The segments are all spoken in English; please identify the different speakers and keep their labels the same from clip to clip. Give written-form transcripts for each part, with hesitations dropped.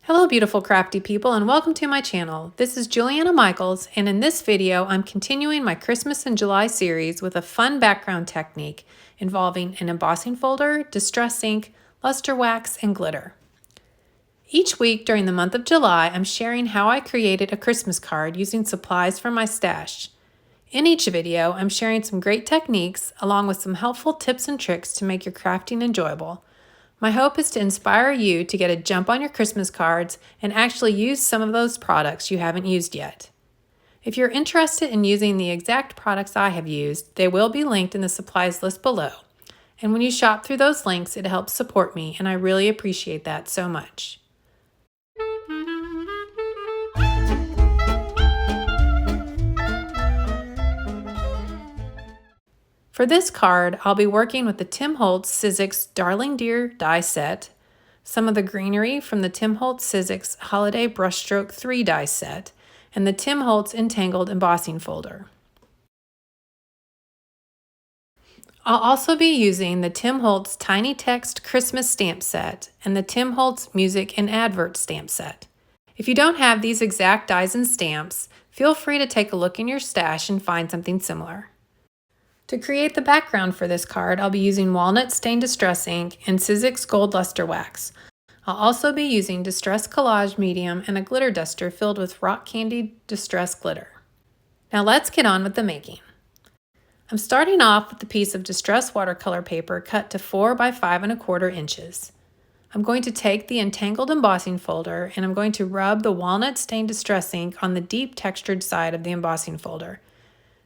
Speaker 1: Hello beautiful crafty people and welcome to my channel. This is Juliana Michaels, and in this video I'm continuing my Christmas in July series with a fun background technique involving an embossing folder, distress ink, luster wax, and glitter. Each week during the month of July I'm sharing how I created a Christmas card using supplies from my stash. In each video I'm sharing some great techniques along with some helpful tips and tricks to make your crafting enjoyable. My hope is to inspire you to get a jump on your Christmas cards and actually use some of those products you haven't used yet. If you're interested in using the exact products I have used, they will be linked in the supplies list below. And when you shop through those links, it helps support me, and I really appreciate that so much. For this card, I'll be working with the Tim Holtz Sizzix Darling Dear die set, some of the greenery from the Tim Holtz Sizzix Holiday Brushstroke 3 die set, and the Tim Holtz Entangled embossing folder. I'll also be using the Tim Holtz Tiny Text Christmas stamp set and the Tim Holtz Music and Advert stamp set. If you don't have these exact dies and stamps, feel free to take a look in your stash and find something similar. To create the background for this card, I'll be using Walnut Stained Distress Ink and Sizzix Gold Luster Wax. I'll also be using Distress Collage Medium and a glitter duster filled with Rock Candy Distress Glitter. Now let's get on with the making. I'm starting off with a piece of distress watercolor paper cut to 4 by 5 1/4 inches. I'm going to take the Entangled embossing folder and I'm going to rub the Walnut Stained Distress Ink on the deep textured side of the embossing folder.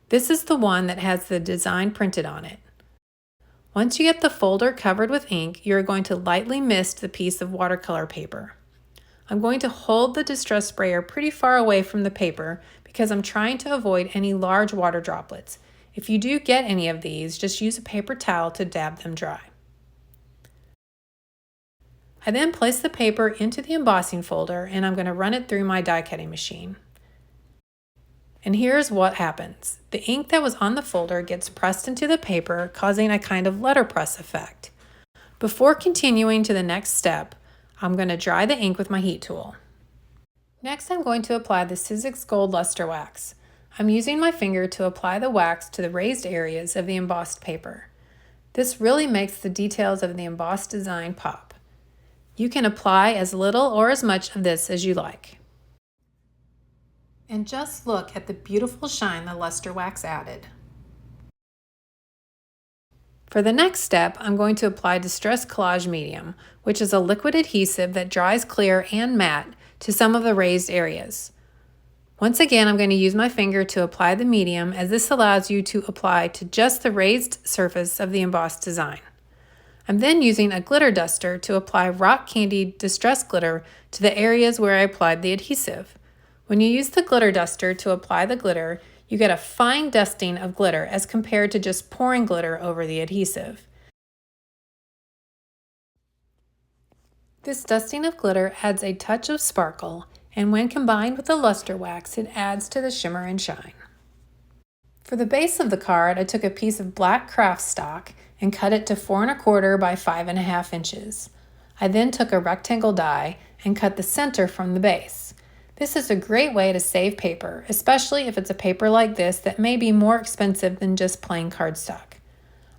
Speaker 1: This is the one that has the design printed on it. Once you get the folder covered with ink, you're going to lightly mist the piece of watercolor paper. I'm going to hold the distress sprayer pretty far away from the paper because I'm trying to avoid any large water droplets. If you do get any of these, just use a paper towel to dab them dry. I then place the paper into the embossing folder and I'm going to run it through my die cutting machine. And here's what happens. The ink that was on the folder gets pressed into the paper, causing a kind of letterpress effect. Before continuing to the next step, I'm going to dry the ink with my heat tool. Next, I'm going to apply the Sizzix Gold Luster Wax. I'm using my finger to apply the wax to the raised areas of the embossed paper. This really makes the details of the embossed design pop. You can apply as little or as much of this as you like. And just look at the beautiful shine the luster wax added. For the next step, I'm going to apply Distress Collage Medium, which is a liquid adhesive that dries clear and matte to some of the raised areas. Once again, I'm going to use my finger to apply the medium, as this allows you to apply to just the raised surface of the embossed design. I'm then using a glitter duster to apply Rock Candy Distress Glitter to the areas where I applied the adhesive. When you use the glitter duster to apply the glitter, you get a fine dusting of glitter as compared to just pouring glitter over the adhesive. This dusting of glitter adds a touch of sparkle, and when combined with the luster wax, it adds to the shimmer and shine. For the base of the card, I took a piece of black craft stock and cut it to 4 1/4 by 5 1/2 inches. I then took a rectangle die and cut the center from the base. This is a great way to save paper, especially if it's a paper like this that may be more expensive than just plain cardstock.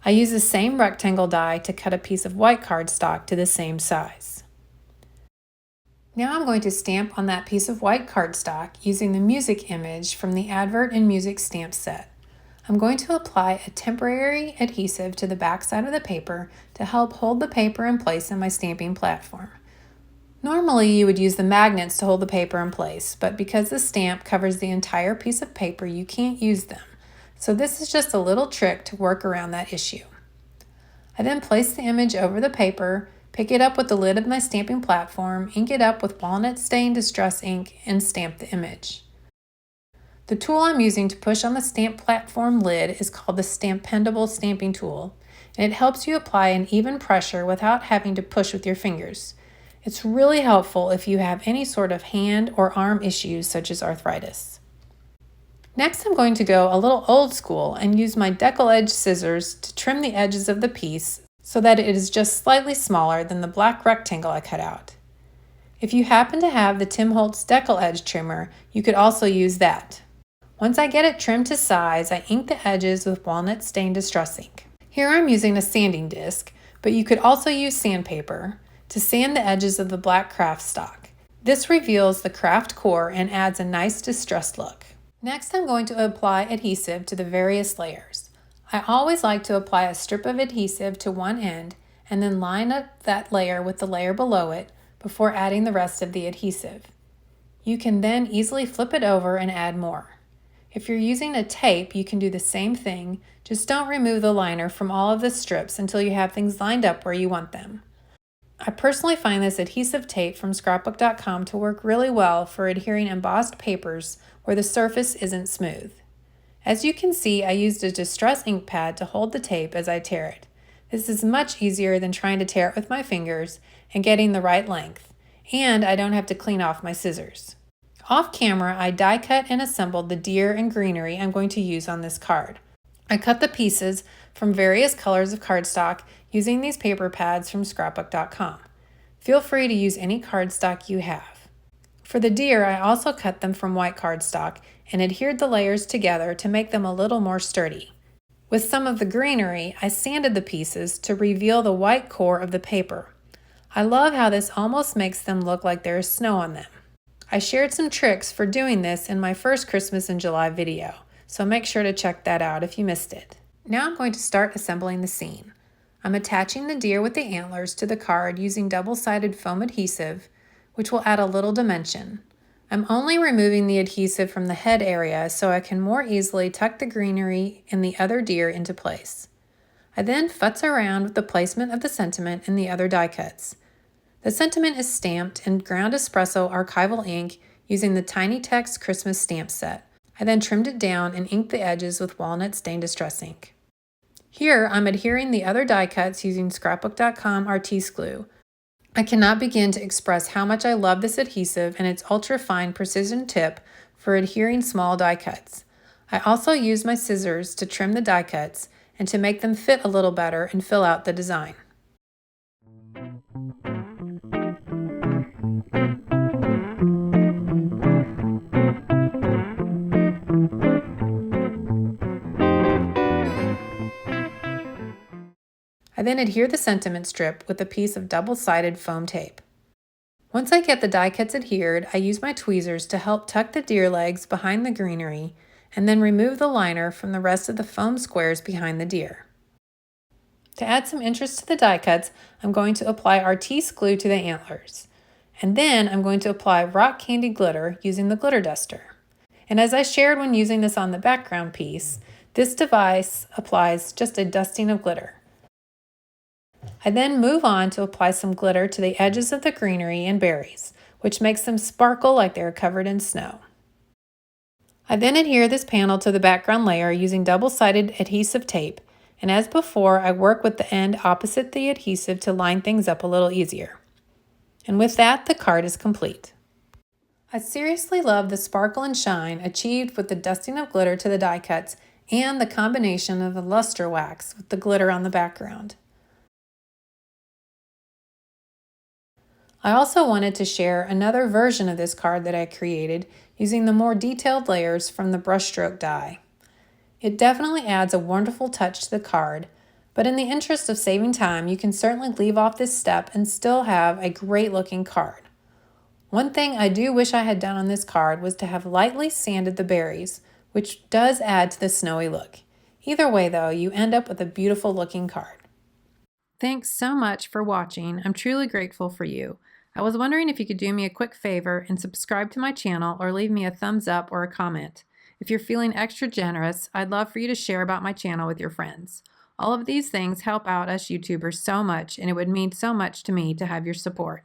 Speaker 1: I use the same rectangle die to cut a piece of white cardstock to the same size. Now I'm going to stamp on that piece of white cardstock using the music image from the Advert and Music stamp set. I'm going to apply a temporary adhesive to the back side of the paper to help hold the paper in place on my stamping platform. Normally, you would use the magnets to hold the paper in place, but because the stamp covers the entire piece of paper, you can't use them. So this is just a little trick to work around that issue. I then place the image over the paper, pick it up with the lid of my stamping platform, ink it up with Walnut Stained Distress Ink, and stamp the image. The tool I'm using to push on the stamp platform lid is called the Stampendable Stamping Tool, and it helps you apply an even pressure without having to push with your fingers. It's really helpful if you have any sort of hand or arm issues such as arthritis. Next, I'm going to go a little old school and use my decal edge scissors to trim the edges of the piece so that it is just slightly smaller than the black rectangle I cut out. If you happen to have the Holtz decal edge trimmer, you could also use that. Once I get it trimmed to size, I ink the edges with Walnut Stain Distress ink. Here I'm using a sanding disc, but you could also use sandpaper to sand the edges of the black craft stock. This reveals the craft core and adds a nice distressed look. Next, I'm going to apply adhesive to the various layers. I always like to apply a strip of adhesive to one end and then line up that layer with the layer below it before adding the rest of the adhesive. You can then easily flip it over and add more. If you're using a tape, you can do the same thing, just don't remove the liner from all of the strips until you have things lined up where you want them. I personally find this adhesive tape from scrapbook.com to work really well for adhering embossed papers where the surface isn't smooth. As you can see, I used a distress ink pad to hold the tape as I tear it. This is much easier than trying to tear it with my fingers and getting the right length, and I don't have to clean off my scissors. Off camera, I die cut and assembled the deer and greenery I'm going to use on this card. I cut the pieces from various colors of cardstock using these paper pads from scrapbook.com. Feel free to use any cardstock you have. For the deer, I also cut them from white cardstock and adhered the layers together to make them a little more sturdy. With some of the greenery, I sanded the pieces to reveal the white core of the paper. I love how this almost makes them look like there is snow on them. I shared some tricks for doing this in my first Christmas in July video, so make sure to check that out if you missed it. Now I'm going to start assembling the scene. I'm attaching the deer with the antlers to the card using double-sided foam adhesive, which will add a little dimension. I'm only removing the adhesive from the head area so I can more easily tuck the greenery and the other deer into place. I then futz around with the placement of the sentiment and the other die cuts. The sentiment is stamped in ground espresso archival ink using the Tiny Text Christmas stamp set. I then trimmed it down and inked the edges with Walnut Stain Distress ink. Here, I'm adhering the other die cuts using scrapbook.com Artiste glue. I cannot begin to express how much I love this adhesive and its ultra-fine precision tip for adhering small die cuts. I also used my scissors to trim the die cuts and to make them fit a little better and fill out the design. I then adhere the sentiment strip with a piece of double-sided foam tape. Once I get the die cuts adhered, I use my tweezers to help tuck the deer legs behind the greenery and then remove the liner from the rest of the foam squares behind the deer. To add some interest to the die cuts, I'm going to apply Artiste glue to the antlers. And then I'm going to apply rock candy glitter using the glitter duster. And as I shared when using this on the background piece, this device applies just a dusting of glitter. I then move on to apply some glitter to the edges of the greenery and berries, which makes them sparkle like they are covered in snow. I then adhere this panel to the background layer using double-sided adhesive tape, and as before, I work with the end opposite the adhesive to line things up a little easier. And with that, the card is complete. I seriously love the sparkle and shine achieved with the dusting of glitter to the die cuts and the combination of the luster wax with the glitter on the background. I also wanted to share another version of this card that I created using the more detailed layers from the Brushstroke die. It definitely adds a wonderful touch to the card, but in the interest of saving time, you can certainly leave off this step and still have a great looking card. One thing I do wish I had done on this card was to have lightly sanded the berries, which does add to the snowy look. Either way though, you end up with a beautiful looking card. Thanks so much for watching. I'm truly grateful for you. I was wondering if you could do me a quick favor and subscribe to my channel or leave me a thumbs up or a comment. If you're feeling extra generous, I'd love for you to share about my channel with your friends. All of these things help out us YouTubers so much, and it would mean so much to me to have your support.